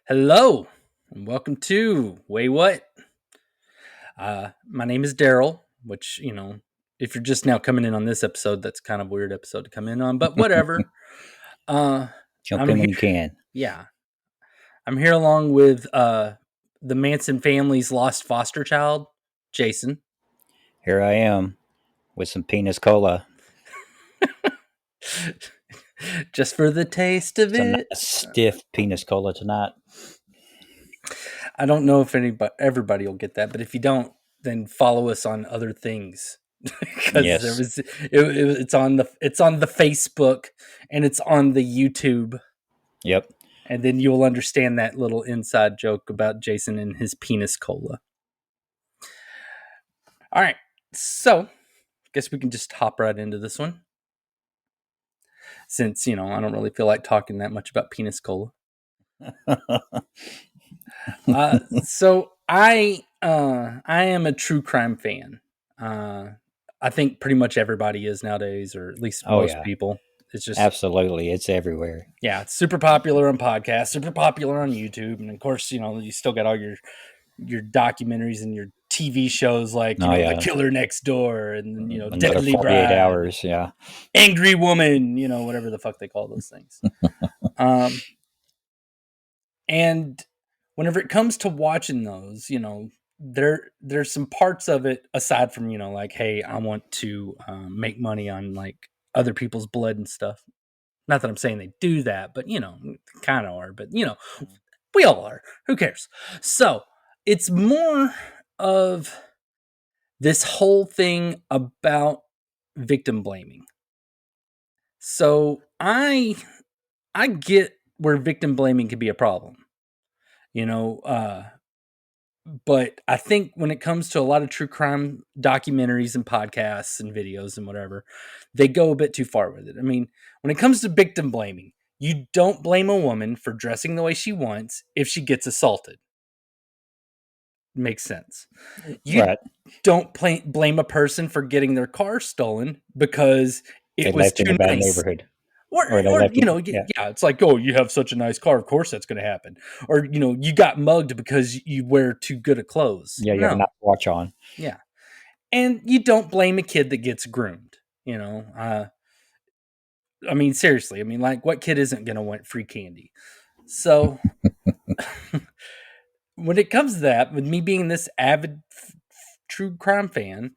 Hello, and welcome to Waywut. My name is Darrell, which, if you're just now coming in on this episode, that's kind of a weird episode to come in on, but whatever. Jump I'm in when here. you can. Yeah. I'm here along with the Manson family's lost foster child, Jason. Here I am with some penis cola. Just for the taste of It's a nice it. stiff penis cola tonight. I don't know if everybody will get that, but if you don't, then follow us on other things. Because Yes. it's on the Facebook and it's on the YouTube, Yep. and then you'll understand that little inside joke about Jason and his penis cola. All right, so I guess we can just hop right into this one, since I don't really feel like talking that much about penis cola. So I am a true crime fan. I think pretty much everybody is nowadays, or at least most people. It's just absolutely, it's everywhere. Yeah, it's super popular on podcasts, super popular on YouTube, and of course, you still got all your documentaries and your TV shows like The Killer Next Door and Deadly 48 Bride, Hours, yeah, Angry Woman, whatever the fuck they call those things. And whenever it comes to watching those, there's some parts of it aside from like, hey, I want to make money on like other people's blood and stuff. Not that I'm saying they do that, but kind of are. But we all are. Who cares? So it's more of this whole thing about victim blaming. So I get where victim blaming can be a problem, but I think when it comes to a lot of true crime documentaries and podcasts and videos and whatever, they go a bit too far with it. I mean, when it comes to victim blaming, you don't blame a woman for dressing the way she wants if she gets assaulted. Makes sense. You don't blame a person for getting their car stolen because it was too nice. Neighborhood. Or it's like, oh, you have such a nice car. Of course that's going to happen. Or, you got mugged because you wear too good of clothes. Yeah, you have not watch on. Yeah. And you don't blame a kid that gets groomed, I mean, seriously. I mean, like, what kid isn't going to want free candy? So when it comes to that, with me being this avid true crime fan,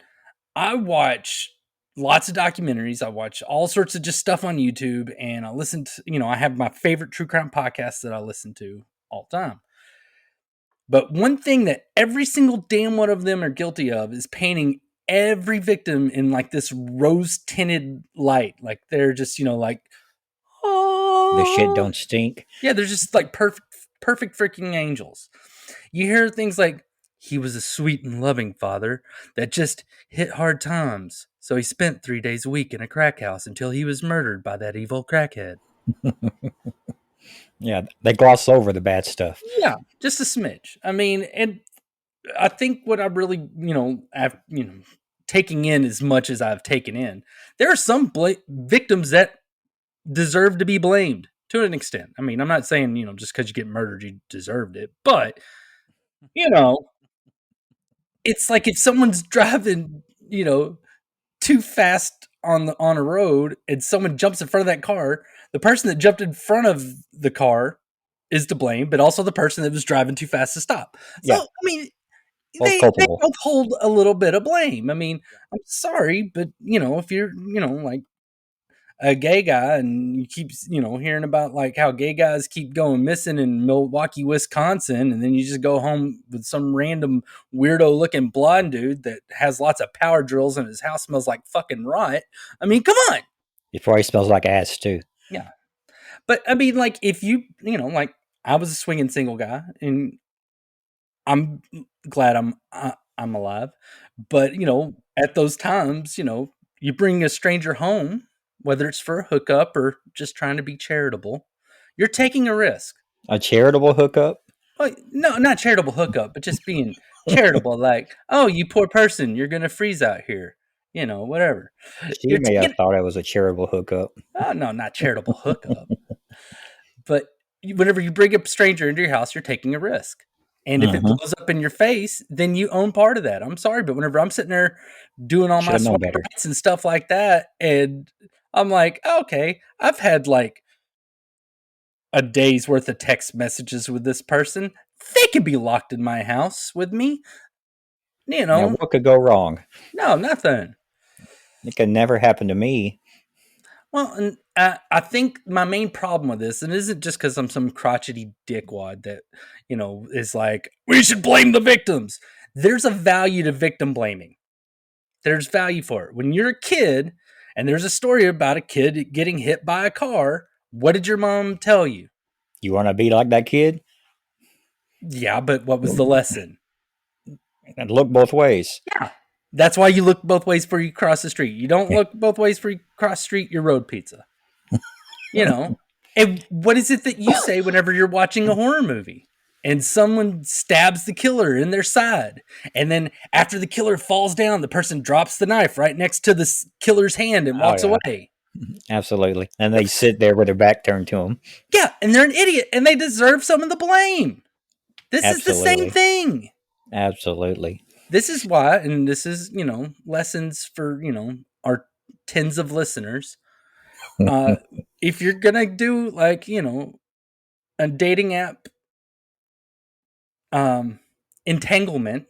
I watch lots of documentaries. I watch all sorts of just stuff on YouTube, and I listen to, I have my favorite true crime podcasts that I listen to all the time. But one thing that every single damn one of them are guilty of is painting every victim in like this rose tinted light. Like they're just, like, oh, the shit don't stink. Yeah, they're just like perfect freaking angels. You hear things like, he was a sweet and loving father that just hit hard times. So he spent 3 days a week in a crack house until he was murdered by that evil crackhead. Yeah, they gloss over the bad stuff. Yeah, just a smidge. I mean, and I think what I really, taking in as much as I've taken in, there are some victims that deserve to be blamed to an extent. I mean, I'm not saying, just because you get murdered, you deserved it. But, it's like if someone's driving, too fast on a road and someone jumps in front of that car, the person that jumped in front of the car is to blame, but also the person that was driving too fast to stop. So, I mean, they both hold a little bit of blame. I mean, I'm sorry, but, if you're, like a gay guy and you keep, hearing about like how gay guys keep going missing in Milwaukee, Wisconsin, and then you just go home with some random weirdo looking blonde dude that has lots of power drills and his house smells like fucking rot. I mean, come on. It probably smells like ass too. Yeah. But I mean, like, if you, like, I was a swinging single guy and I'm glad I'm alive, but at those times, you bring a stranger home, whether it's for a hookup or just trying to be charitable, you're taking a risk. A charitable hookup? Well, no, not charitable hookup, but just being charitable. Like, oh, you poor person, you're gonna freeze out here. Whatever. She may have thought it was a charitable hookup. Oh, no, not charitable hookup. But whenever you bring a stranger into your house, you're taking a risk. And if it Mm-hmm. blows up in your face, then you own part of that. I'm sorry, but whenever I'm sitting there doing all Should my have known swipe better. rights and stuff like that, and I'm like, okay, I've had like a day's worth of text messages with this person. They could be locked in my house with me. You Now, know, what could go wrong? no, nothing. It could never happen to me. Well, and I think my main problem with this, and it isn't just because I'm some crotchety dickwad that, is like, we should blame the victims. There's a value to victim blaming. There's value for it. When you're a kid and there's a story about a kid getting hit by a car, what did your mom tell you? You want to be like that kid? Yeah, but what was the lesson? And look both ways. Yeah. That's why you look both ways before you cross the street. You don't look both ways before you cross the street, you're road pizza. You know? And what is it that you say whenever you're watching a horror movie and someone stabs the killer in their side? And then after the killer falls down, the person drops the knife right next to the killer's hand and Oh walks yeah, away. absolutely. And they sit there with their back turned to them. Yeah, and they're an idiot and they deserve some of the blame. This is the same Absolutely, thing. absolutely. This is why, and this is, lessons for, our tens of listeners. If you're going to do like, a dating app entanglement,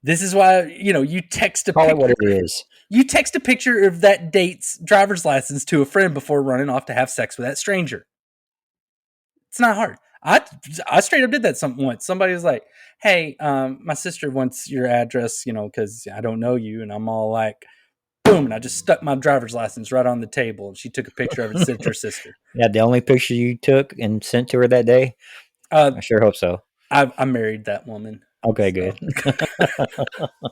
this is why, you text a Call it what picture. it is. You text a picture of that date's driver's license to a friend before running off to have sex with that stranger. It's not hard. I straight up did that once. Somebody was like, "Hey, my sister wants your address, because I don't know you," and I'm all like, "Boom!" And I just stuck my driver's license right on the table, and she took a picture of it and sent it to her sister. Yeah, the only picture you took and sent to her that day? Uh, I sure hope so. I married that woman. Okay, So good.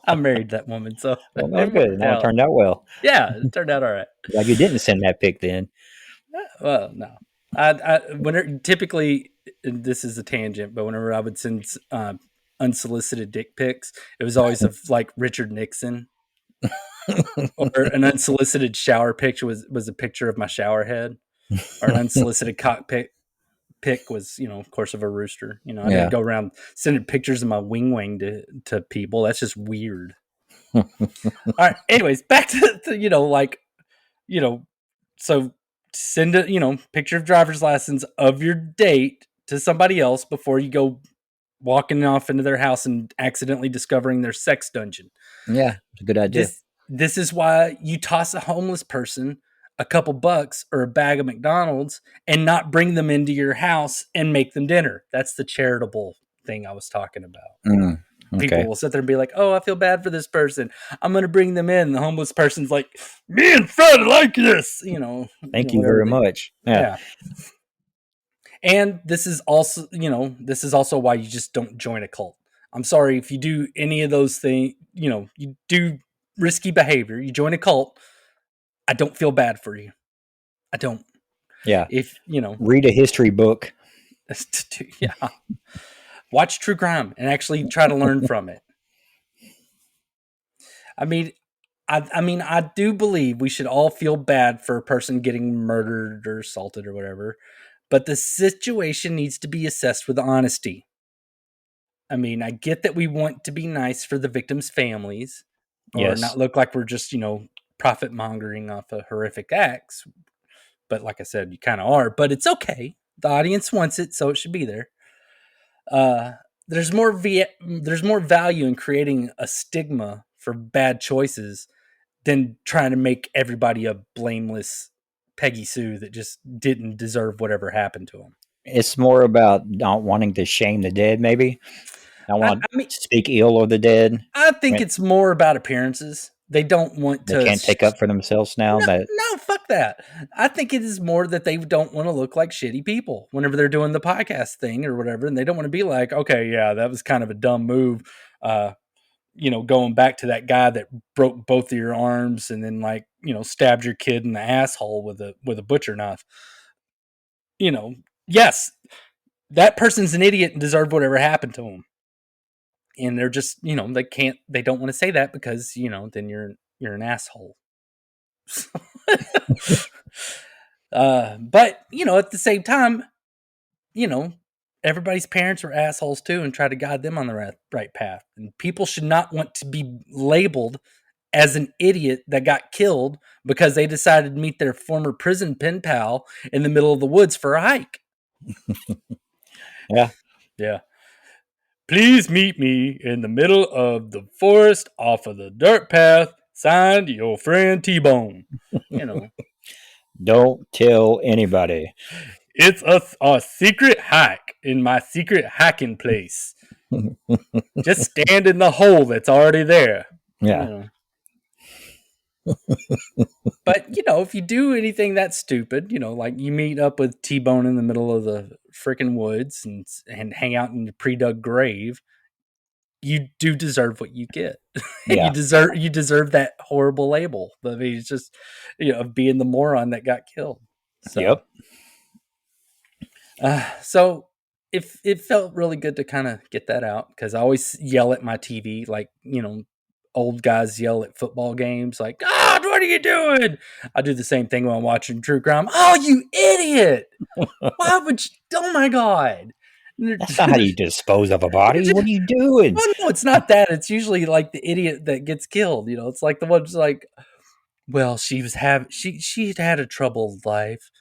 I married that woman, so Well, no, it good. worked Now it out. turned out well. Yeah, it turned out all right. Glad you didn't send that pic then. Well, no, when typically, and this is a tangent, but whenever I would send unsolicited dick pics, it was always of like Richard Nixon, or an unsolicited shower picture was a picture of my shower head, or an unsolicited pic was, of course, of a rooster. I didn't Yeah. go around sending pictures of my wing to people. That's just weird. All right. Anyways, back to like, so send a, picture of driver's license of your date to somebody else before you go walking off into their house and accidentally discovering their sex dungeon. Yeah, it's a good idea. This is why you toss a homeless person a couple bucks or a bag of McDonald's and not bring them into your house and make them dinner. That's the charitable thing I was talking about. Mm, People okay. will sit there and be like, "Oh, I feel bad for this person. I'm going to bring them in." The homeless person's like, "Me and Fred like this," Thank you whatever very much. Yeah. yeah. And this is also why you just don't join a cult. I'm sorry if you do any of those things, you do risky behavior, you join a cult, I don't feel bad for you. I don't. Yeah. If, Read a history book. yeah. Watch true crime and actually try to learn from it. I mean, I do believe we should all feel bad for a person getting murdered or assaulted or whatever, but the situation needs to be assessed with honesty. I mean, I get that we want to be nice for the victims' families or Yes. not look like we're just, profit mongering off of horrific acts. But like I said, you kind of are, but it's okay. The audience wants it, so it should be there. Uh, there's more value in creating a stigma for bad choices than trying to make everybody a blameless Peggy Sue that just didn't deserve whatever happened to them. It's more about not wanting to shame the dead, maybe. I I, want I mean, to speak ill of the dead. I think Right? it's more about appearances. They don't want They to. can't take up for themselves now. No, That no, fuck that. I think it is more that they don't want to look like shitty people whenever they're doing the podcast thing or whatever, and they don't want to be like, okay, yeah, that was kind of a dumb move. Going back to that guy that broke both of your arms and then stabbed your kid in the asshole with a butcher knife. Yes, that person's an idiot and deserved whatever happened to him. And they're just, they don't want to say that because, then you're an asshole. But at the same time, everybody's parents are assholes too and try to guide them on the right path. And people should not want to be labeled as an idiot that got killed because they decided to meet their former prison pen pal in the middle of the woods for a hike. Yeah. Yeah. Please meet me in the middle of the forest off of the dirt path. Signed, your friend T-Bone. Don't tell anybody. It's a secret hike in my secret hiking place. Just stand in the hole that's already there. Yeah. But if you do anything that's stupid, like you meet up with T-Bone in the middle of the freaking woods and hang out in the pre-dug grave, you do deserve what you get. And Yeah. you deserve that horrible label. I mean, it's just of being the moron that got killed. So, so it felt really good to kind of get that out because I always yell at my TV like old guys yell at football games like, "God, what are you doing?" I do the same thing when I'm watching true crime. "Oh, you idiot! Why would you? Oh my god!" That's not how you dispose of a body. What are you doing? Well, no, it's not that. It's usually like the idiot that gets killed. It's like the one's like, well, she'd had a troubled life,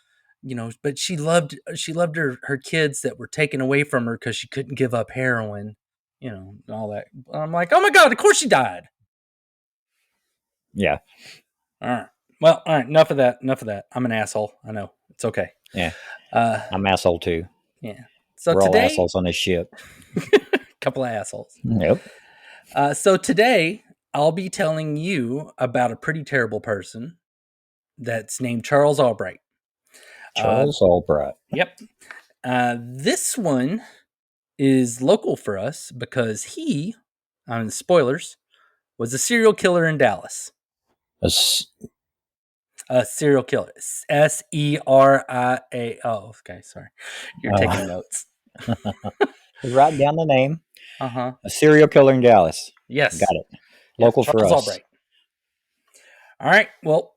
but she loved her kids that were taken away from her because she couldn't give up heroin, and all that. I'm like, oh my god, of course she died. Yeah. All right. Well, all right. Enough of that. I'm an asshole. I know. It's okay. Yeah. Uh, I'm asshole too. yeah. So We're all today, assholes on this ship. couple of assholes. Yep. So today, I'll be telling you about a pretty terrible person that's named Charles Albright. Charles Albright. Yep. This one is local for us because he, spoilers, was a serial killer in Dallas. A serial killer. SERIA. Oh, okay. Sorry. You're taking notes. Write down the name. Uh-huh. A serial killer in Dallas. Yes. Got it. Yes, Local for Charles us. Albright. All right. Well,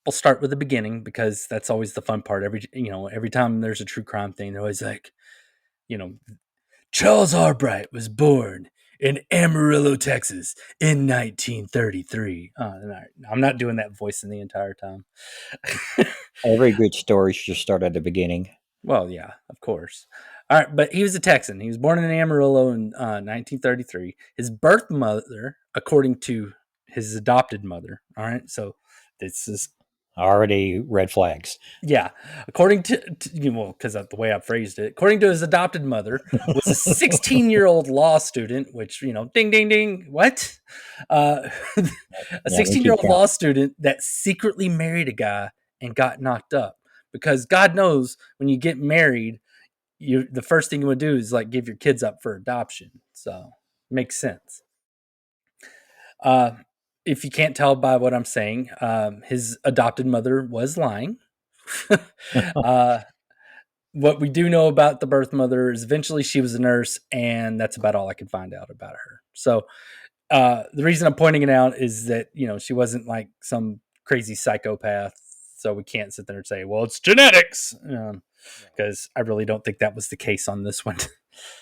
we'll start with the beginning because that's always the fun part. Every time there's a true crime thing, they're always like, Charles Albright was born in Amarillo, Texas in 1933. I'm not doing that voice in the entire time. Every good story should start at the beginning. Well, yeah, of course. All right, but he was a Texan. He was born in Amarillo in 1933. His birth mother, according to his adopted mother, all right, so this is already red flags. Yeah, according to because of the way I phrased it, according to his adopted mother, was a 16-year-old law student. Which ding, ding, ding. What? A 16-year-old law student that secretly married a guy and got knocked up. Because God knows when you get married, the first thing you would do is like give your kids up for adoption. So makes sense. If you can't tell by what I'm saying, his adopted mother was lying. What we do know about the birth mother is eventually she was a nurse, and that's about all I could find out about her. So the reason I'm pointing it out is that she wasn't like some crazy psychopath. So we can't sit there and say, well, it's genetics, because I really don't think that was the case on this one.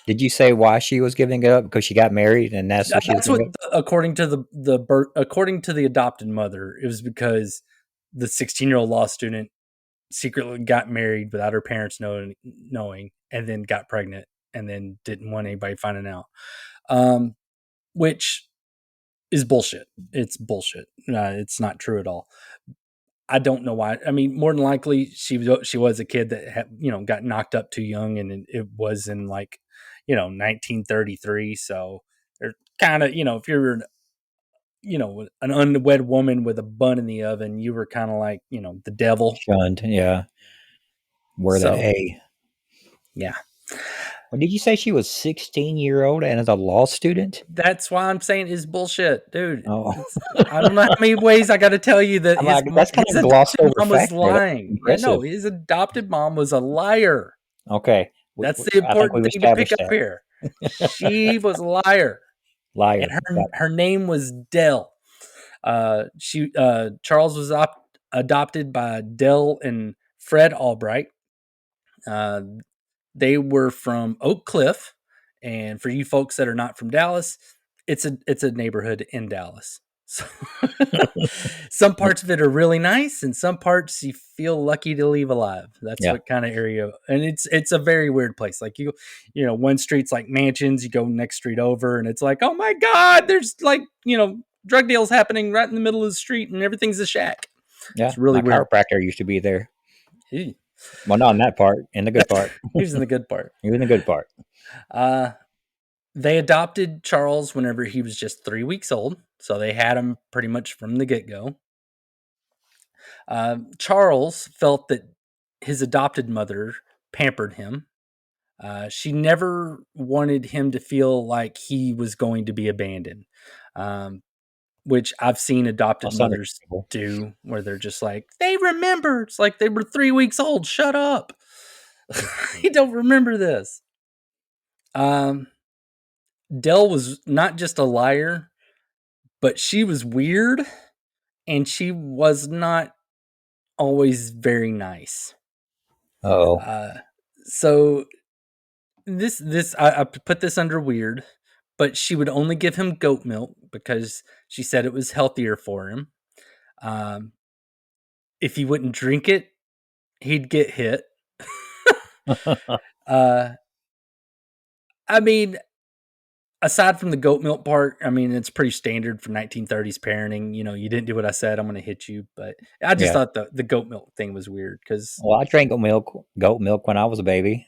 Did you say why she was giving it up? Because she got married, and that's what she was giving up? According to according to the adopted mother, it was because the 16-year-old law student secretly got married without her parents knowing, and then got pregnant, and then didn't want anybody finding out, which is bullshit. It's bullshit. It's not true at all. I don't know why. I mean, more than likely, she was a kid that had, got knocked up too young, and it was in like 1933. So they're kind of if you're an unwed woman with a bun in the oven, you were kind of like the devil. Shunned, yeah. Wear that A. Yeah. Well, did you say she was 16-year-old and is a law student? That's why I'm saying is bullshit, dude. Oh. I don't know how many ways I got to tell you that that's kind of glossed over mom was fact lying. Yeah, no, his adopted mom was a liar. Okay. That's the important thing to pick up here. She was a liar. Liar. And her name was Dell. Charles was adopted by Dell and Fred Albright. They were from Oak Cliff, and for you folks that are not from Dallas, it's a neighborhood in Dallas. So some parts of it are really nice, and some parts you feel lucky to leave alive. That's Yeah. what kind of area, and it's a very weird place. Like one street's like mansions, you go next street over, and it's like, oh my god, there's like drug deals happening right in the middle of the street, and everything's a shack. Yeah. It's really My weird. chiropractor used to be there. Ew. Well, not in that part. In the good part. Here's in the good part. He was in the good part. Uh, they adopted Charles whenever he was just 3 weeks old, so they had him pretty much from the get go. Charles felt that his adopted mother pampered him. She never wanted him to feel like he was going to be abandoned, which I've seen adopted That's mothers understandable. do, where they're just like, they remember. It's like they were 3 weeks old. Shut up. You don't remember this. Dell was not just a liar, but she was weird, and she was not always very nice. Oh. So this I put this under weird, but she would only give him goat milk because she said it was healthier for him. If he wouldn't drink it, he'd get hit. I mean, aside from the goat milk part, I mean, it's pretty standard for 1930s parenting. You didn't do what I said, I'm going to hit you. But I just Yeah. thought the goat milk thing was weird because Well, I drank goat milk when I was a baby.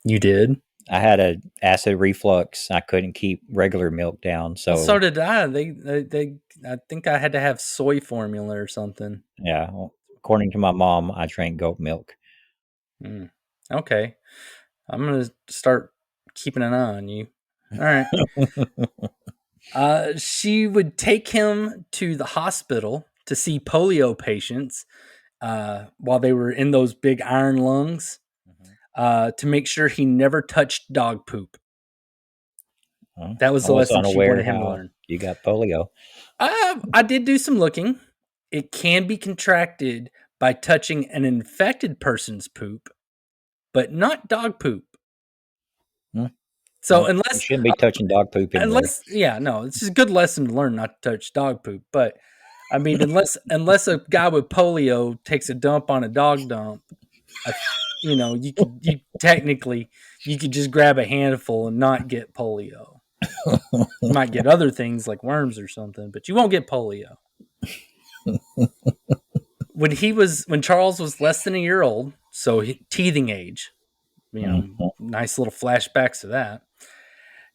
you did. I had an acid reflux. I couldn't keep regular milk down. So, Well, so did I. I think I had to have soy formula or something. yeah. Well, according to my mom, I drank goat milk. Okay. I'm going to start keeping an eye on you. All right. She would take him to the hospital to see polio patients while they were in those big iron lungs to make sure he never touched dog poop. That was I the was lesson she unaware wanted him to how learn. you got polio. I did do some looking. It can be contracted by touching an infected person's poop, but not dog poop. So Well, you unless shouldn't be touching dog poop anyway. it's just a good lesson to learn not to touch dog poop. But I mean, unless a guy with polio takes a dump on a dog dump, you could just grab a handful and not get polio. You might get other things like worms or something, but you won't get polio. When Charles was less than a year old, so teething age, nice little flashbacks to that.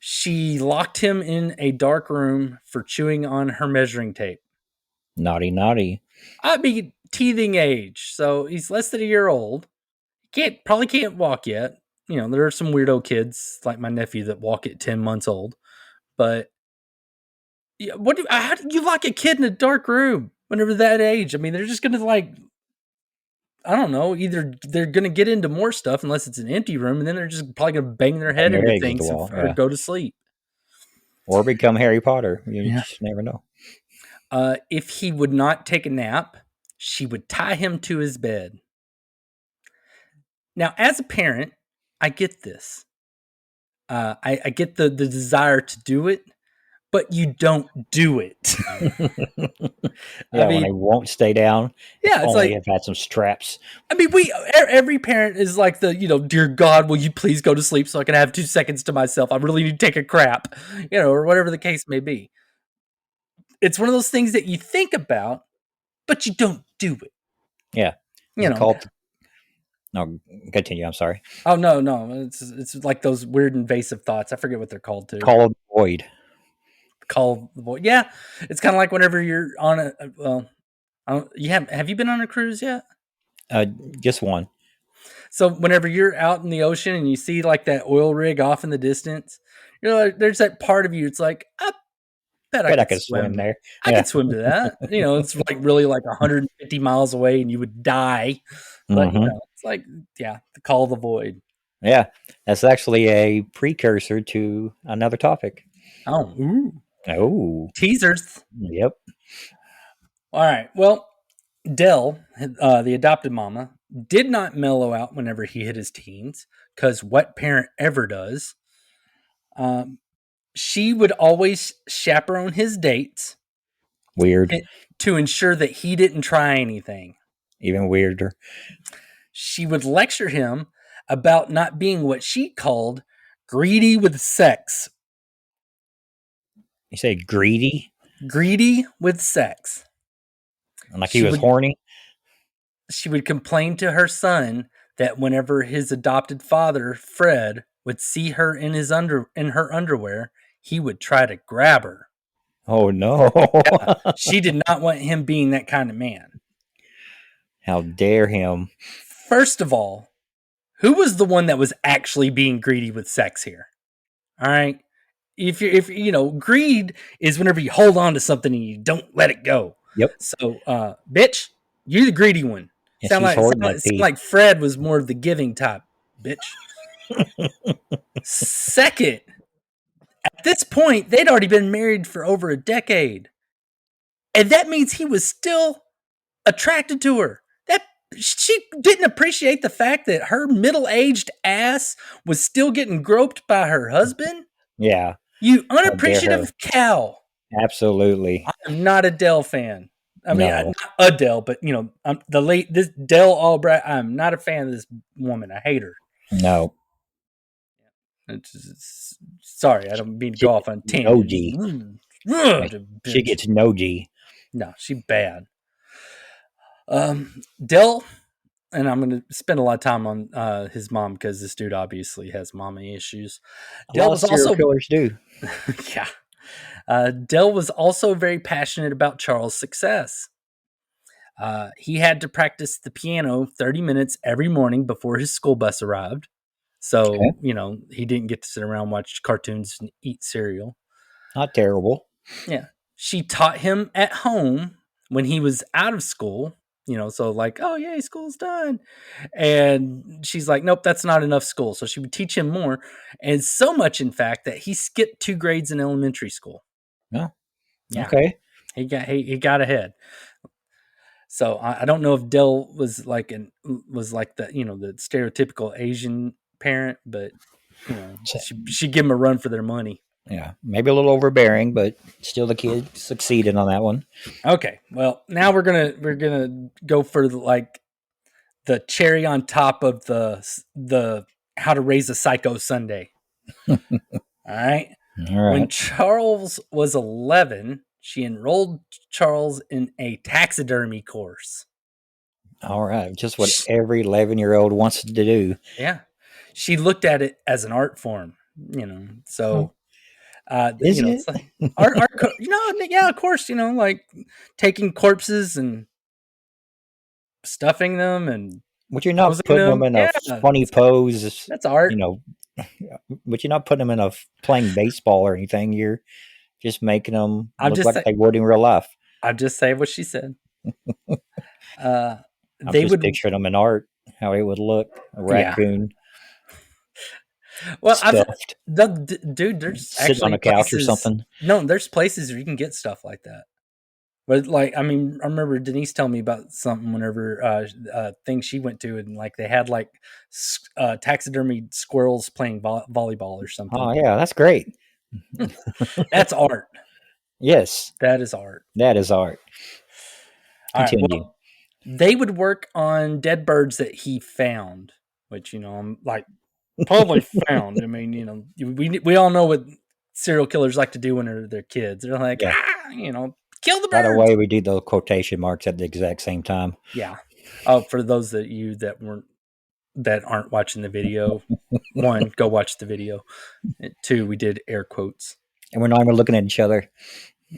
She locked him in a dark room for chewing on her measuring tape. Naughty, naughty. I mean, teething age, so he's less than a year old. Probably can't walk yet. There are some weirdo kids like my nephew that walk at 10 months old. But yeah, how do you lock a kid in a dark room whenever that age? I mean, they're just gonna I don't know. Either they're gonna get into more stuff unless it's an empty room, and then they're just probably gonna bang their head into things or go to sleep or become Harry Potter. You Yeah. just never know. If he would not take a nap, she would tie him to his bed. Now, as a parent, I get this. I get the desire to do it, but you don't do it. Yeah, when they won't stay down. Yeah, it's like have had some straps. I mean, every parent is like dear God, will you please go to sleep so I can have 2 seconds to myself? I really need to take a crap, or whatever the case may be. It's one of those things that you think about, but you don't do it. Yeah, No, continue. I'm sorry. Oh no, it's like those weird invasive thoughts. I forget what they're called too. Call of the void. Call the void. Yeah, it's kind of like whenever you're on have you been on a cruise yet? Just one. So whenever you're out in the ocean and you see like that oil rig off in the distance, there's that part of you. It's like, I bet I could swim there. I could swim to that. It's like really like 150 miles away and you would die. But it's like, the call of the void. Yeah, that's actually a precursor to another topic. Oh, ooh. Oh, Teasers. Yep. All right. Well, Dell, the adopted mama, did not mellow out whenever he hit his teens, because what parent ever does? Um, she would always chaperone his dates Weird. to ensure that he didn't try anything. Even weirder. She would lecture him about not being what she called greedy with sex. You say greedy? Greedy with sex. Like he She was would horny? she would complain to her son that whenever his adopted father, Fred, would see her in her underwear, he would try to grab her. Oh, no. She did not want him being that kind of man. How dare him? First of all, who was the one that was actually being greedy with sex here? All right. If you know, greed is whenever you hold on to something and you don't let it go. Yep. So, bitch, you're the greedy one. Yeah, Sound she's like sound hoarding like, that sound pee. like Fred was more of the giving type, bitch. Second, at this point, they'd already been married for over a decade. And that means he was still attracted to her. That she didn't appreciate the fact that her middle-aged ass was still getting groped by her husband. Yeah. You How dare her? unappreciative cow. Absolutely. I'm not a Dell fan. I mean, No. not Adele, but you know, this Dell Albright. I'm not a fan of this woman. I hate her. No. Sorry, I don't mean to She go off gets on no G. tangents. She Bitch. gets no G. No, she bad. Dell, and I'm going to spend a lot of time on his mom because this dude obviously has mommy issues. A Dell lot of was serial also, killers do. yeah. Dell was also very passionate about Charles' success. He had to practice the piano 30 minutes every morning before his school bus arrived. So, Okay. you know, he didn't get to sit around, watch cartoons, and eat cereal. Not terrible. Yeah. She taught him at home when he was out of school, you know, so like, oh, yay, school's done. And she's like, nope, that's not enough school. So she would teach him more. And so much, in fact, that he skipped 2 grades in elementary school. No. Yeah. Okay. He got ahead. So I don't know if Dell was like the, you know, the stereotypical Asian parent, but you know, So, she give them a run for their money. yeah. Maybe a little overbearing, but still the kid succeeded on that one. Okay, well now we're gonna go for the cherry on top of the how to raise a psycho Sunday. All right. All When right. Charles was 11, she enrolled Charles in a taxidermy course. All right. Just what every 11-year-old wants to do. Yeah. She looked at it as an art form, you know. Oh, So, is you know, it? it's like art, you know, yeah, of course, you know, like taking corpses and stuffing them and But you're not posing putting them them. in a Yeah, funny pose, that's art. you know, but you're not putting them in a playing baseball or anything. You're just making them I'm look just like say, they would in real life. I'm just saying what she said. Uh, I'm they just would, picturing them in art, how it would look. A yeah. raccoon Well, stuffed, dude, there's sitting on actually a couch or places. something. No, there's places where you can get stuff like that. But like, I mean, I remember Denise telling me about something whenever thing she went to, and like they had like taxidermy squirrels playing volleyball or something. Oh, yeah, that's great. That's art. Yes, That is art. that is art. All right. Continue. Well, they would work on dead birds that he found, which you know, I'm like probably found. I mean, you know, we all know what serial killers like to do when they're kids. They're like, Yeah. you know, kill the By the birds. way, we do the quotation marks at the exact same time. Yeah. Oh, for those that aren't watching the video, one, go watch the video. Two, we did air quotes. And we're not even looking at each other.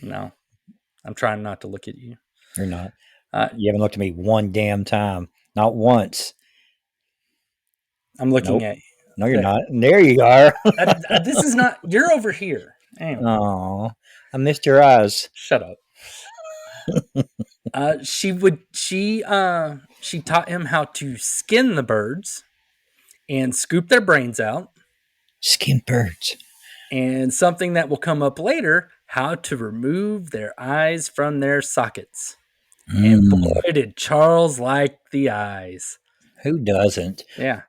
No, I'm trying not to look at you. You're not. Uh, You haven't looked at me one damn time. Not once. I'm looking Nope. at No, you're there. not. And there you are. This is not. You're over here. Anyway, Oh, I missed your eyes. shut up. She taught him how to skin the birds and scoop their brains out, Skin birds. and something that will come up later, how to remove their eyes from their sockets. And boy, did Charles like the eyes. Who doesn't? Yeah.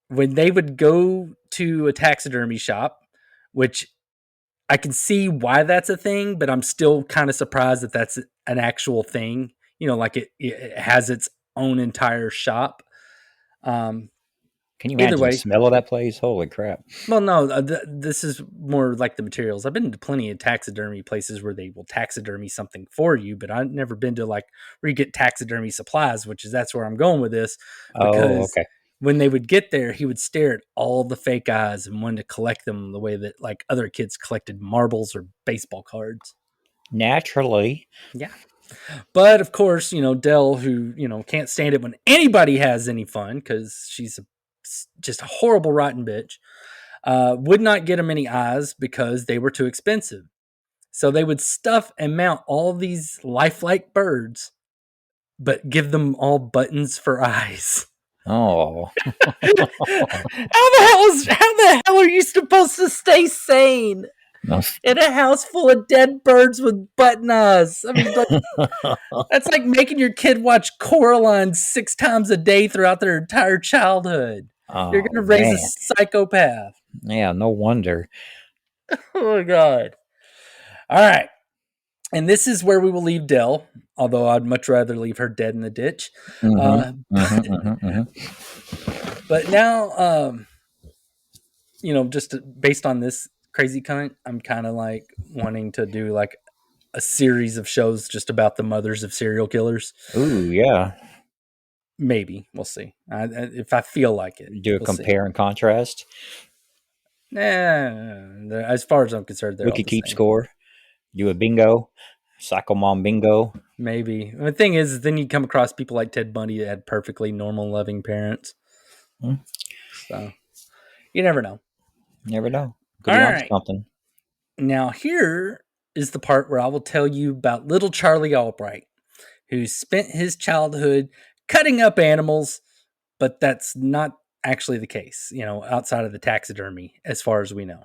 When they would go to a taxidermy shop, which I can see why that's a thing, but I'm still kind of surprised that that's an actual thing. Like it has its own entire shop. Um, Can you Either imagine the way, smell of that place? Holy crap! well, no, this is more like the materials. I've been to plenty of taxidermy places where they will taxidermy something for you, but I've never been to like where you get taxidermy supplies, that's where I'm going with this, Oh, because okay. when they would get there, he would stare at all the fake eyes and wanted to collect them the way that like other kids collected marbles or baseball cards. Naturally. Yeah. But of course, Dell, who, can't stand it when anybody has any fun because just a horrible, rotten bitch, would not get him any eyes because they were too expensive. So they would stuff and mount all these lifelike birds, but give them all buttons for eyes. Oh, How the hell are you supposed to stay sane no. in a house full of dead birds with button eyes? I mean, that's like making your kid watch Coraline 6 times a day throughout their entire childhood. You're Oh going to raise a man. psychopath. Yeah, no wonder. Oh my god. All right. And this is where we will leave Dell, although I'd much rather leave her dead in the ditch. Mm-hmm. Uh, Mm-hmm. Mm-hmm. Mm-hmm. but now, just based on this crazy cunt, I'm kind of like wanting to do like a series of shows just about the mothers of serial killers. Ooh, yeah. Maybe we'll see. If I feel like it, Do a we'll see. compare and contrast. As far as I'm concerned, they're We all could the keep same. score. Do a bingo. Psycho Mom bingo. Maybe the thing is, then you come across people like Ted Bundy that had perfectly normal, loving parents. Hmm. So you never know. Never know. Could All be onto right. something. Now, here is the part where I will tell you about little Charlie Albright, who spent his childhood cutting up animals, but that's not actually the case, outside of the taxidermy, as far as we know.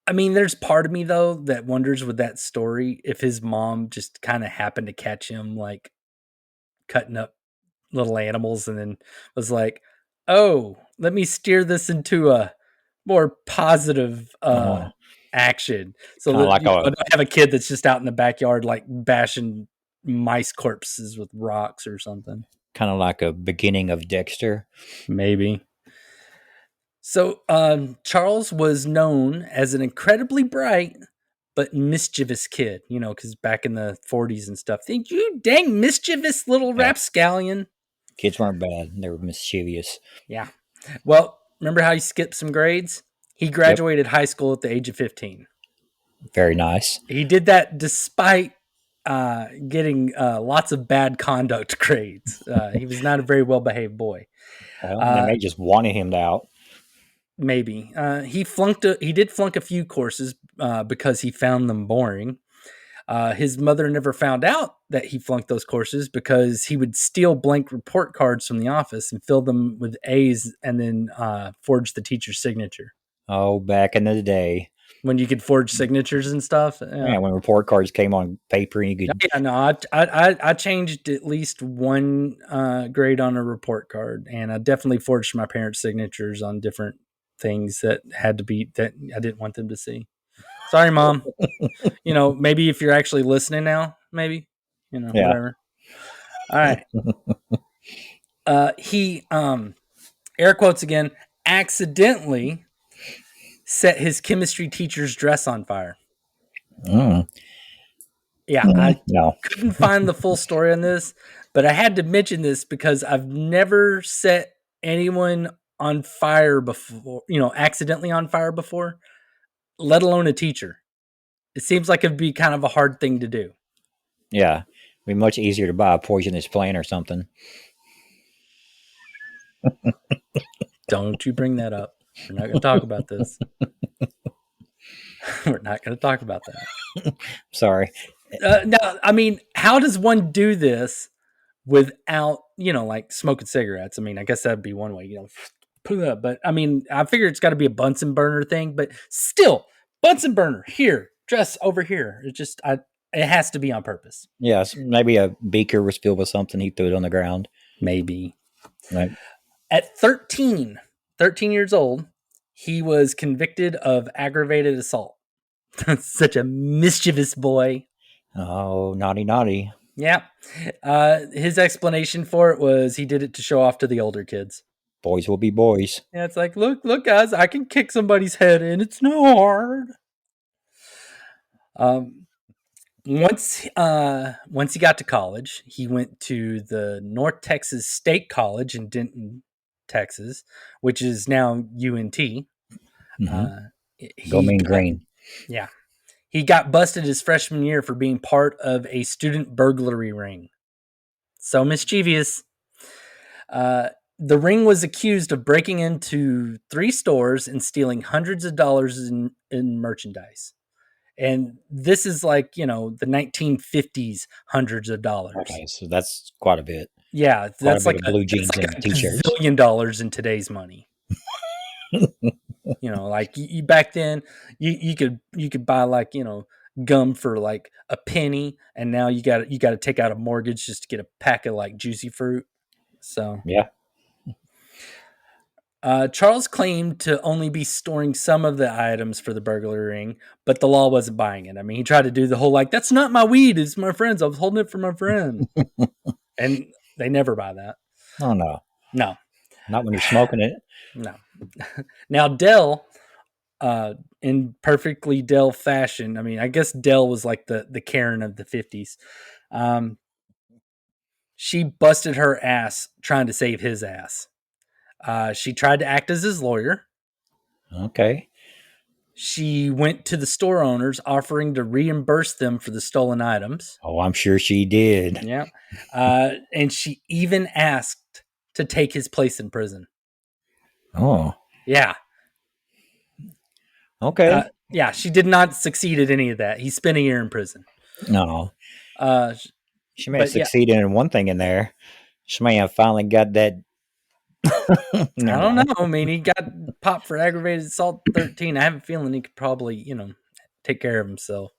I mean, there's part of me, though, that wonders with that story if his mom just kind of happened to catch him, like, cutting up little animals and then was like, oh, let me steer this into a more positive Oh, action so kind of that like I a don't have a kid that's just out in the backyard like bashing mice corpses with rocks or something. beginning of Dexter. Maybe. So Charles was known as an incredibly bright but mischievous kid, because back in the 40s and stuff. Think you dang mischievous little Yeah, rapscallion. kids weren't bad. They were mischievous. Yeah. Well, remember how he skipped some grades? He Yep. graduated high school at the age of 15. Very nice. He did that despite getting lots of bad conduct grades. He was not a very well behaved boy. Well, then Uh, they just wanted him out. Maybe he did flunk a few courses because he found them boring. His mother never found out that he flunked those courses because he would steal blank report cards from the office and fill them with A's and then forge the teacher's signature. Oh, back in the day. When you could forge signatures and stuff. Yeah, Yeah, when report cards came on paper and you could. yeah. No, I changed at least one grade on a report card, and I definitely forged my parents' signatures on different things that had to be that I didn't want them to see. Sorry, mom. Maybe if you're actually listening now, maybe Yeah. whatever. All right. He air quotes again accidentally set his chemistry teacher's dress on fire. Mm. Yeah, I No. couldn't find the full story on this, but I had to mention this because I've never set anyone on fire before, accidentally on fire before, let alone a teacher. It seems like it'd be kind of a hard thing to do. Yeah. It'd be much easier to buy a poisonous plant or something. Don't you bring that up. We're not going to talk about this. We're not going to talk about that. Sorry. No, I mean, how does one do this without, like smoking cigarettes? I mean, I guess that'd be one way, but I mean, I figure it's got to be a Bunsen burner thing, but still, Bunsen burner here, dress over here. It has to be on purpose. Yes. Maybe a beaker was filled with something. He threw it on the ground. maybe. Right. At 13 years old, he was convicted of aggravated assault. Such a mischievous boy. Oh, naughty, naughty. Yeah. His explanation for it was he did it to show off to the older kids. Boys will be boys. Yeah, it's like, look, guys, I can kick somebody's head in. It's not hard. Um, once he got to college, he went to the North Texas State College in Denton, Texas, which is now UNT. Mm-hmm. Uh, Go he mean got, green. yeah, he got busted his freshman year for being part of a student burglary ring. So mischievous. The ring was accused of breaking into 3 stores and stealing hundreds of dollars in merchandise. And this is like, the 1950s, hundreds of dollars. Okay, so that's quite a bit. Yeah, Quite a that's bit like of blue jeans that's like and a t-shirts. gazillion dollars in today's money. Like you back then, you could buy like gum for like a penny, and now you got to take out a mortgage just to get a pack of like juicy fruit. So Yeah. Charles claimed to only be storing some of the items for the burglary ring, but the law wasn't buying it. I mean, he tried to do the whole like, that's not my weed, it's my friend's. I was holding it for my friend. And they never buy that. Oh no. No, Not when you're smoking it. no. Now, Dell, in perfectly Dell fashion, I mean, I guess Dell was like the Karen of the 50s. She busted her ass trying to save his ass. She tried to act as his lawyer. Okay. She went to the store owners offering to reimburse them for the stolen items. Oh, I'm sure she did. Yeah. And she even asked to take his place in prison. Oh. Yeah. Okay. Yeah, she did not succeed at any of that. He spent a year in prison. No. Uh, She may have but yeah, succeeded in one thing in there. She may have finally got that. I Never don't know. mind. I mean, he got popped for aggravated assault 13. I have a feeling he could probably, take care of himself.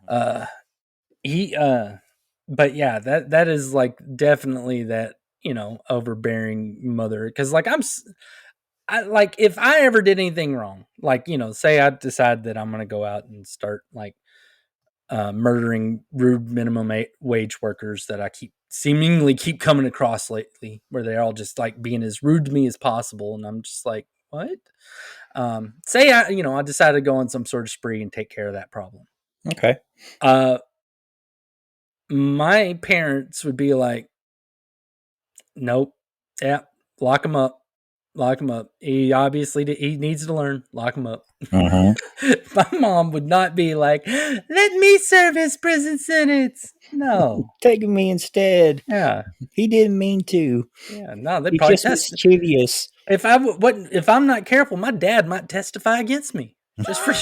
Uh, he, but yeah, that is like definitely that, overbearing mother. Because like I like if I ever did anything wrong, like say I decide that I'm gonna go out and start like murdering rude minimum wage workers that I seemingly keep coming across lately, where they're all just like being as rude to me as possible, and I'm just like, what? Say I decided to go on some sort of spree and take care of that problem. Okay. Uh, my parents would be like, nope, yeah, lock him up. Lock him up. He obviously he needs to learn. Lock him up. Uh-huh. My mom would not be like, let me serve his prison sentence. No. Take me instead. Yeah. He didn't mean to. Yeah. No, they'd He's probably just test. mischievous. If I'm not careful, my dad might testify against me just for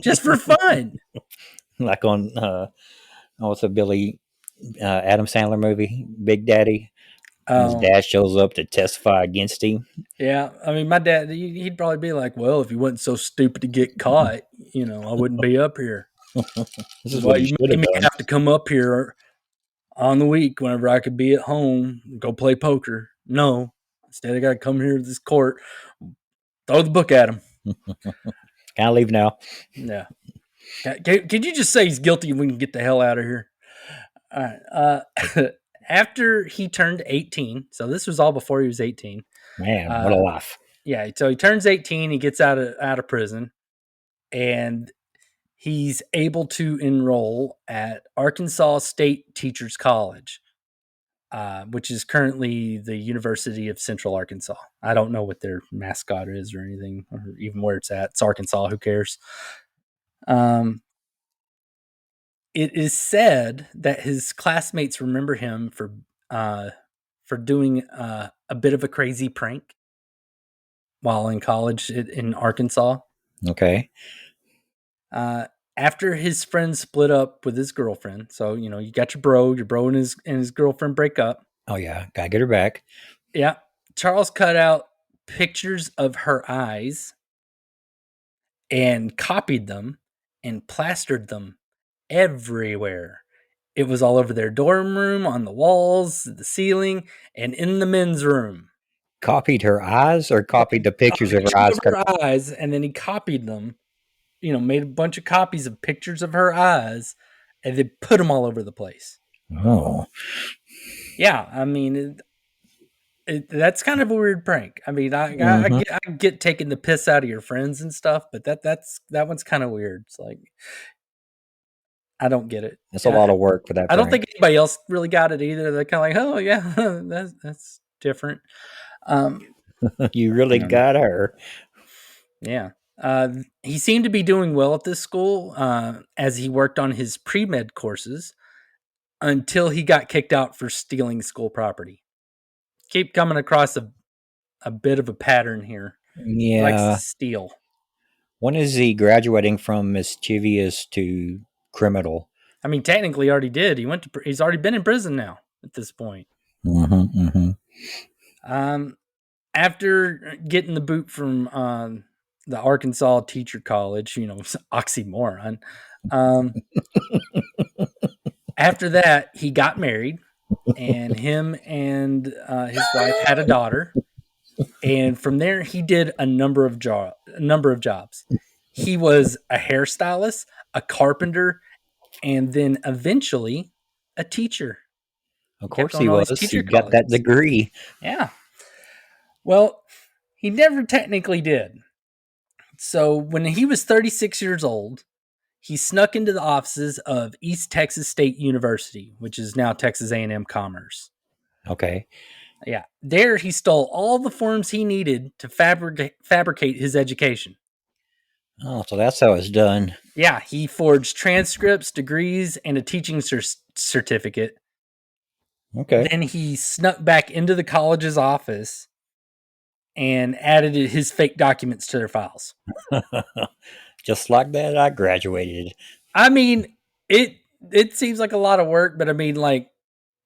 just for fun. Like on what's a Billy Adam Sandler movie, Big Daddy. His Oh, dad shows up to testify against him. yeah. I mean, my dad, he'd probably be like, well, if you wasn't so stupid to get caught, I wouldn't be up here. This is Well, what you you should made have me done. have to come up here on the week whenever I could be at home, go play poker. No, instead I got to come here to this court, throw the book at him. Can I leave now? Yeah. Could you just say he's guilty and we can get the hell out of here? All right. After he turned 18, so this was all before he was 18. Man, what a life. Yeah, so he turns 18, he gets out of prison, and he's able to enroll at Arkansas State Teachers College, which is currently the University of Central Arkansas. I don't know what their mascot is or anything, or even where it's at. It's Arkansas. Who cares? It is said that his classmates remember him for doing a bit of a crazy prank while in college in Arkansas. Okay. After his friend split up with his girlfriend, so you got your bro and his girlfriend break up. Oh yeah, gotta get her back. Yeah, Charles cut out pictures of her eyes and copied them and plastered them everywhere It was all over their dorm room, on the walls, the ceiling, and in the men's room. Copied her eyes or copied the pictures of her Pictures eyes? of her eyes, and then he copied them, made a bunch of copies of pictures of her eyes, and then put them all over the place. Oh. Yeah, I mean, that's kind of a weird prank. I mean, Mhm. I get taking the piss out of your friends and stuff, but that one's kind of weird. It's like I don't get it. That's a Yeah, lot of work for that I don't think prank. anybody else really got it either. They're kind of like, oh yeah, that's different. Um, You really um, got her. yeah. He seemed to be doing well at this school as he worked on his pre-med courses until he got kicked out for stealing school property. Keep coming across a bit of a pattern here. He likes to Yeah. steal. When is he graduating from mischievous to criminal? I mean, technically, he already did. He's already been in prison now at this point. Mm-hmm. Um, after getting the boot from the Arkansas Teacher College, oxymoron. After that, he got married, and him and his wife had a daughter. And from there, he did a number of jobs. He was a hairstylist, a carpenter, and then eventually a teacher. Of He kept course he on all these was. He teacher got that colleges. degree. Yeah. Well, he never technically did. So when he was 36 years old, he snuck into the offices of East Texas State University, which is now Texas A&M Commerce. Okay. Yeah. There he stole all the forms he needed to fabricate his education. Oh, so that's how it's done. Yeah, he forged transcripts, degrees, and a teaching certificate. Okay. Then he snuck back into the college's office and added his fake documents to their files. Just like that, I graduated. I mean, it seems like a lot of work, but I mean, like,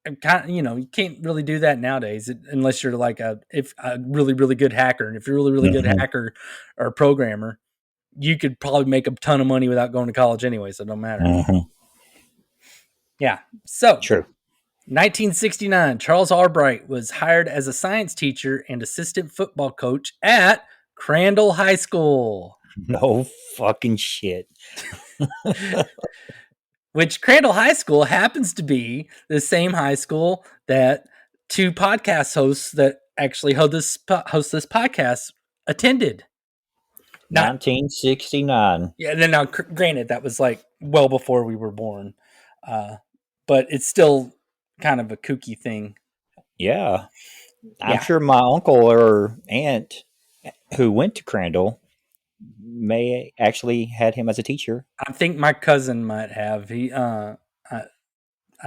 you can't really do that nowadays unless you're like a really really good hacker. And if you're a really really good Mm-hmm. hacker or programmer, you could probably make a ton of money without going to college anyway, so it don't matter. Mm-hmm. Yeah. So True. 1969, Charles Albright was hired as a science teacher and assistant football coach at Crandall High School. No fucking shit. Which Crandall High School happens to be the same high school that two podcast hosts that actually host this podcast attended. Not 1969. Yeah, then now granted that was like well before we were born, but it's still kind of a kooky thing. Yeah. I'm Yeah, sure my uncle or aunt who went to Crandall may actually had him as a teacher. I think my cousin might have. I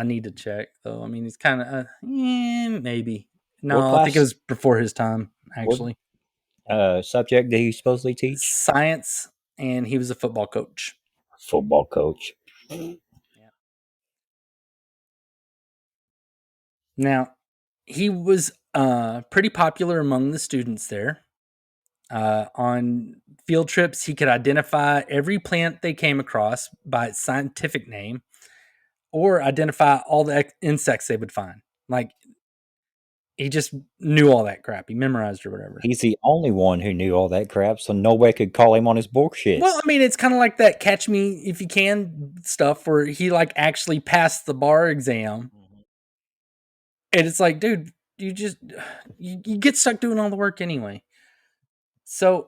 need to check though. I mean, he's kind of maybe. What No, I think it class, was before his time what actually. subject did he supposedly teach? Science, and he was a football coach. Football coach. Yeah. Now, he was pretty popular among the students there. On field trips, he could identify every plant they came across by its scientific name or identify all the insects they would find. Like, he just knew all that crap. He memorized or whatever. He's the only one who knew all that crap, so nobody could call him on his bullshit. Well, I mean, it's kind of like that catch me if you can stuff where he like actually passed the bar exam. And it's like, dude, you get stuck doing all the work anyway. So,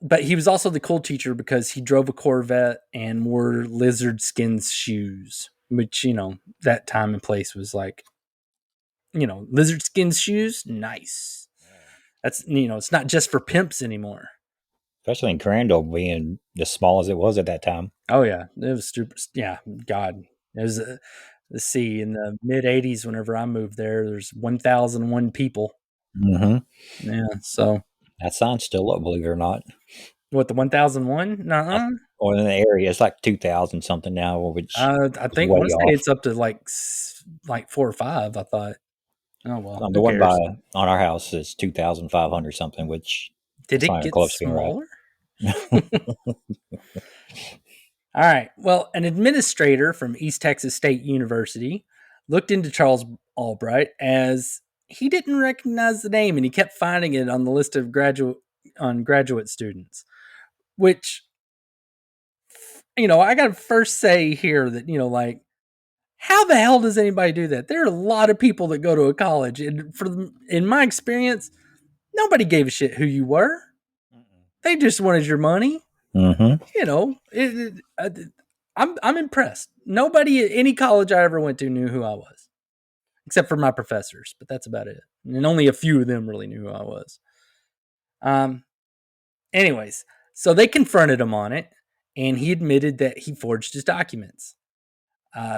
but he was also the cool teacher because he drove a Corvette and wore lizard skin shoes, which, that time and place was like, lizard skin shoes. Nice. That's, it's not just for pimps anymore. Especially in Crandall being as small as it was at that time. Oh yeah. It was super. Yeah. God, it was, let's see, in the mid 80s, whenever I moved there's 1,001 people. Mm-hmm. Yeah. So That sign's still up, believe it or not. what, the 1,001? Nuh-uh. Or in the area, it's like 2,000 something now, which I is think, I way want to say off. it's up to like 4 or 5, I thought. Oh, well, The who one cares? on our house is 2,500 something, which Did it's not it even get close to being right. smaller? All right. Well, an administrator from East Texas State University looked into Charles Albright as he didn't recognize the name and he kept finding it on the list of graduate students, which I got to first say here that like how the hell does anybody do that? There are a lot of people that go to a college and in my experience, nobody gave a shit who you were. They just wanted your money. Mm-hmm. I'm impressed. Nobody at any college I ever went to knew who I was, except for my professors, but that's about it. And only a few of them really knew who I was. Anyways, so they confronted him on it, and he admitted that he forged his documents.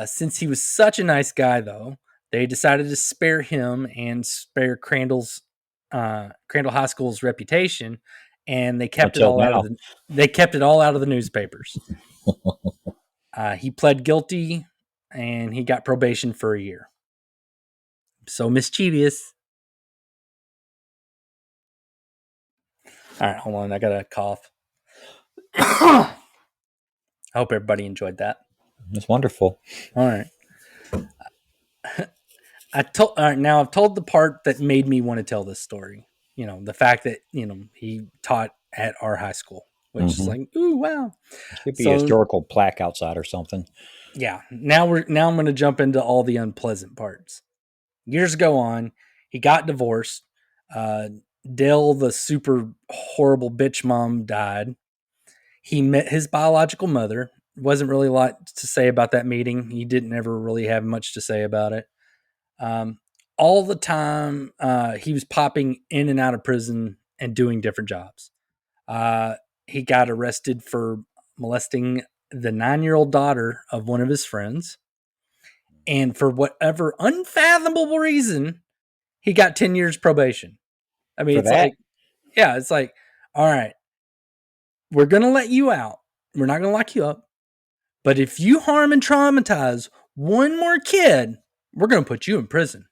Since he was such a nice guy, though, they decided to spare him and spare Crandall High School's reputation, and they kept it Until all now. out of the newspapers. He pled guilty, and he got probation for a year. So mischievous. All right, hold on. I got a cough. I hope everybody enjoyed that. It's wonderful. All right. All right, now I've told the part that made me want to tell this story. The fact that he taught at our high school, which is like, ooh, wow. Should be a historical plaque outside or something. Yeah. Now I'm going to jump into all the unpleasant parts. Years go on, he got divorced. Dell, the super horrible bitch mom, died. He met his biological mother. Wasn't really a lot to say about that meeting. He didn't ever really have much to say about it. All the time, he was popping in and out of prison and doing different jobs. He got arrested for molesting the 9-year-old daughter of one of his friends. And for whatever unfathomable reason, he got 10 years probation. I mean, it's like, all right, we're going to let you out. We're not going to lock you up. But if you harm and traumatize one more kid, we're going to put you in prison.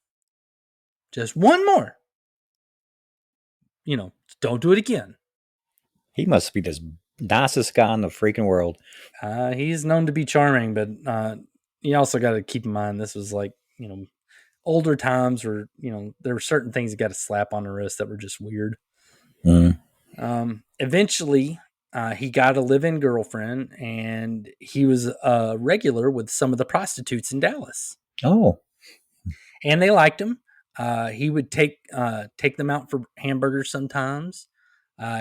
Just one more. Don't do it again. He must be the nicest guy in the freaking world. He's known to be charming, but you also got to keep in mind this was like, older times where, there were certain things you got to slap on the wrist that were just weird. Eventually, he got a live-in girlfriend, and he was a regular with some of the prostitutes in Dallas. Oh. And they liked him. He would take them out for hamburgers sometimes.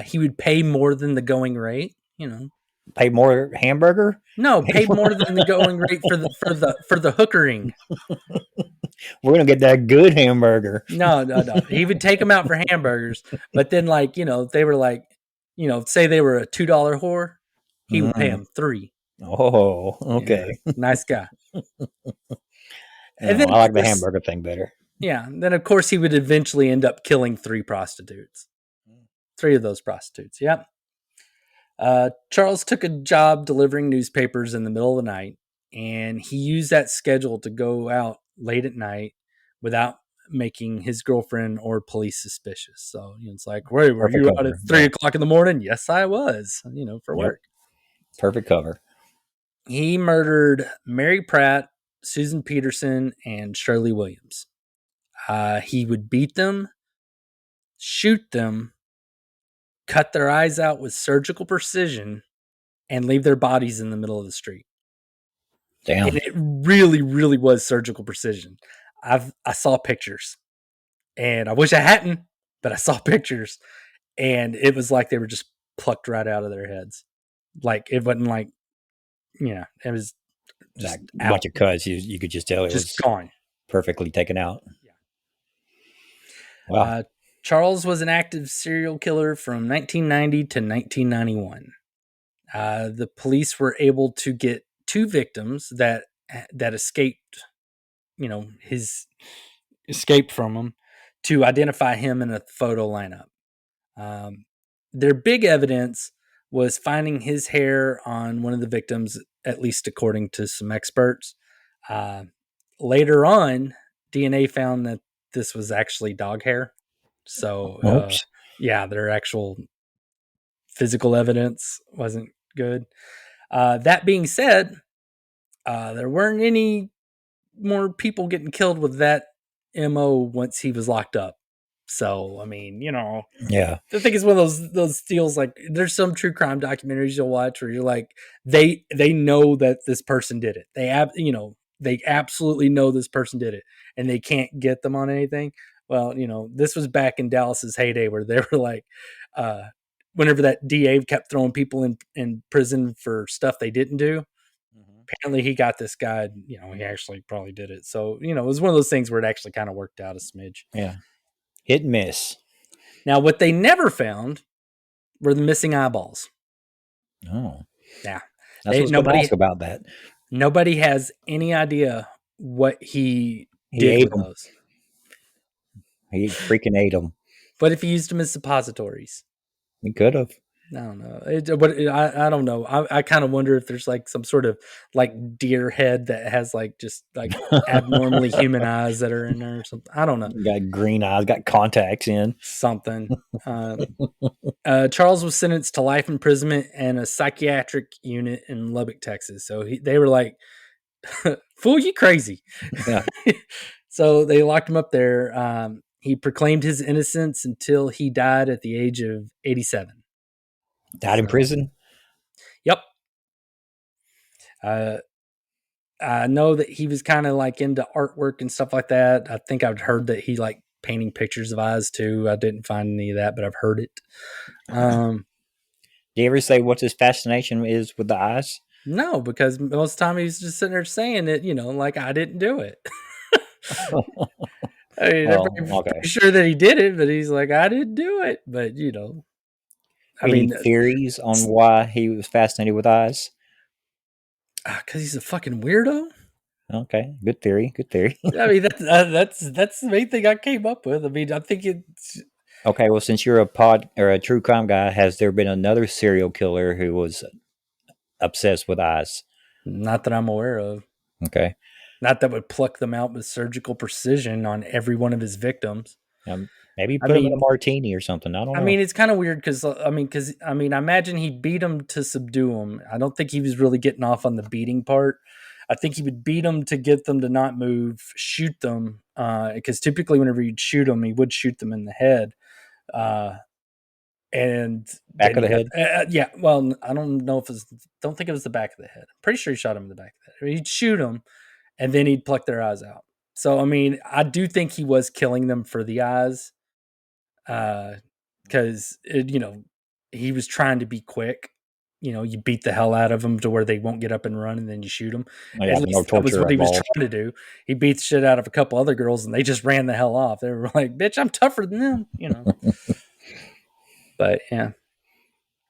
He would pay more than the going rate. Pay more hamburger? No, pay more than the going rate for the hookering. We're gonna get that good hamburger. No. He would take them out for hamburgers, but then they were like, say they were a $2 whore, he would pay them $3. Oh, okay. Nice guy. And then, I like the hamburger thing better. Yeah. Then of course he would eventually end up killing 3 prostitutes. 3 of those prostitutes. Yep. Charles took a job delivering newspapers in the middle of the night, and he used that schedule to go out late at night without making his girlfriend or police suspicious. So it's like, wait, were you out at 3:00 in the morning? Yes, I was, for work. Perfect cover. He murdered Mary Pratt, Susan Peterson, and Shirley Williams. He would beat them, shoot them, cut their eyes out with surgical precision, and leave their bodies in the middle of the street. Damn. And it really, really was surgical precision. I saw pictures, and I wish I hadn't, but I saw pictures, and it was like they were just plucked right out of their heads. Like it wasn't like, it was just a bunch of cuts. You could just tell it just was gone, perfectly taken out. Yeah. Wow. Charles was an active serial killer from 1990 to 1991. The police were able to get 2 victims that escaped, his escape from him, to identify him in a photo lineup. Their big evidence was finding his hair on one of the victims, at least according to some experts. Later on, DNA found that this was actually dog hair. So, their actual physical evidence wasn't good. That being said, there weren't any more people getting killed with that MO once he was locked up. So, I mean, Yeah. I think it's one of those deals. Like, there's some true crime documentaries you'll watch where you're like, they know that this person did it. They absolutely know this person did it, and they can't get them on anything. Well, this was back in Dallas's heyday where they were like, uh, whenever that DA kept throwing people in prison for stuff they didn't do. Mhm. Apparently, he got this guy. He actually probably did it. So, it was one of those things where it actually kind of worked out a smidge. Yeah. Hit and miss. Now, what they never found were the missing eyeballs. Oh, Yeah, that's what's going to nobody ask about that. nobody has any idea what he He did ate with them. those. He freaking ate them. What if he used them as suppositories? He could have. I don't know. I don't know. I kind of wonder if there's like some sort of like deer head that has like just like abnormally human eyes that are in there or something. I don't know. Got green eyes, got contacts in. Something. Charles was sentenced to life imprisonment and a psychiatric unit in Lubbock, Texas. So they were like, "Fool, you crazy." Yeah. So they locked him up there. He proclaimed his innocence until he died at the age of 87. Died in So, prison. yep. Uh, I know that he was kind of like into artwork and stuff like that. I think I've heard that he like painting pictures of eyes too. I didn't find any of that, but I've heard it. Do you ever say what his fascination is with the eyes? No, because most of the time he's just sitting there saying it, like I didn't do it. I mean, I'm Well, okay. pretty sure that he did it, but he's like, I didn't do it. But I Any mean, theories on why he was fascinated with eyes? because he's a fucking weirdo. Okay, good theory. Good theory. I mean, that's the main thing I came up with. I mean, I think it's Okay, well, since you're a pod or a true crime guy, has there been another serial killer who was obsessed with eyes? not that I'm aware of. Okay, Not that would pluck them out with surgical precision on every one of his victims. maybe I put him in a mean, martini or something. I don't know. it's kind of weird because I imagine he beat him to subdue him. I don't think he was really getting off on the beating part. I think he would beat them to get them to not move, shoot them, because typically whenever you'd shoot them, he would shoot them in the head, and Back then of the he'd head. yeah. Well, I don't know if it's don't think it was the back of the head. I'm pretty sure he shot him in the back of the head. He'd shoot them, and then he'd pluck their eyes out. So I mean, I do think he was killing them for the eyes, because he was trying to be quick. You beat the hell out of them to where they won't get up and run, and then you shoot them. Oh, yeah, At no least that was torture what he was involved. trying to do. He beat the shit out of a couple other girls, and they just ran the hell off. They were like, "Bitch, I'm tougher than them," But yeah,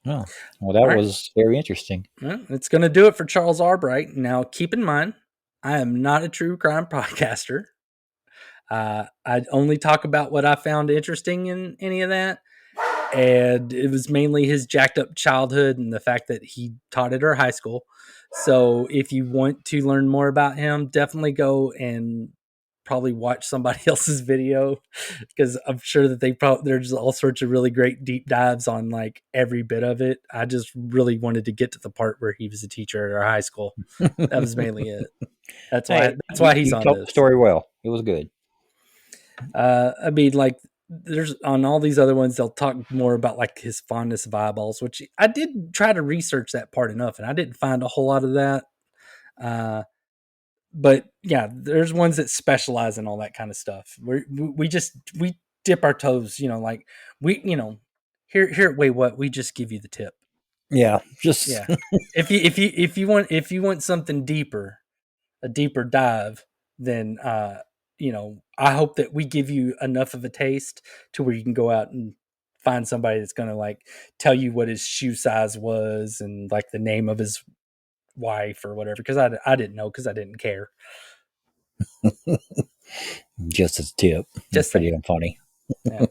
Oh, well, that all right. was very interesting. Well, it's going to do it for Charles Albright. Now, keep in mind, I am not a true crime podcaster. I only talk about what I found interesting in any of that. And it was mainly his jacked up childhood and the fact that he taught at our high school. So if you want to learn more about him, definitely go and probably watch somebody else's video, because I'm sure that there's all sorts of really great deep dives on like every bit of it. I just really wanted to get to the part where he was a teacher at our high school. That was mainly it. That's why Hey, that's why he's you on told the this. story well. It was good. I mean, like, there's on all these other ones, they'll talk more about like his fondness of eyeballs, which I did try to research that part enough, and I didn't find a whole lot of that. Uh, but yeah, there's ones that specialize in all that kind of stuff. We dip our toes, like here at Waywut, we just give you the tip. Yeah, just Yeah, if you want something deeper, a deeper dive, then I hope that we give you enough of a taste to where you can go out and find somebody that's going to like tell you what his shoe size was and like the name of his wife or whatever, because I didn't know, because I didn't care. just a tip. Just Pretty saying. funny. Yeah.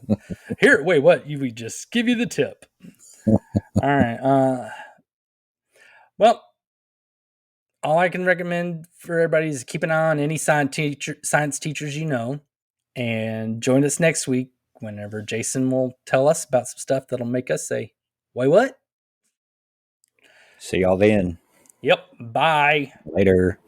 Here, wait, what? We just give you the tip. All right. Well, all I can recommend for everybody is keep an eye on any science teachers and join us next week whenever Jason will tell us about some stuff that'll make us say, "Wait, what?" See y'all then. Yep. Bye. Later.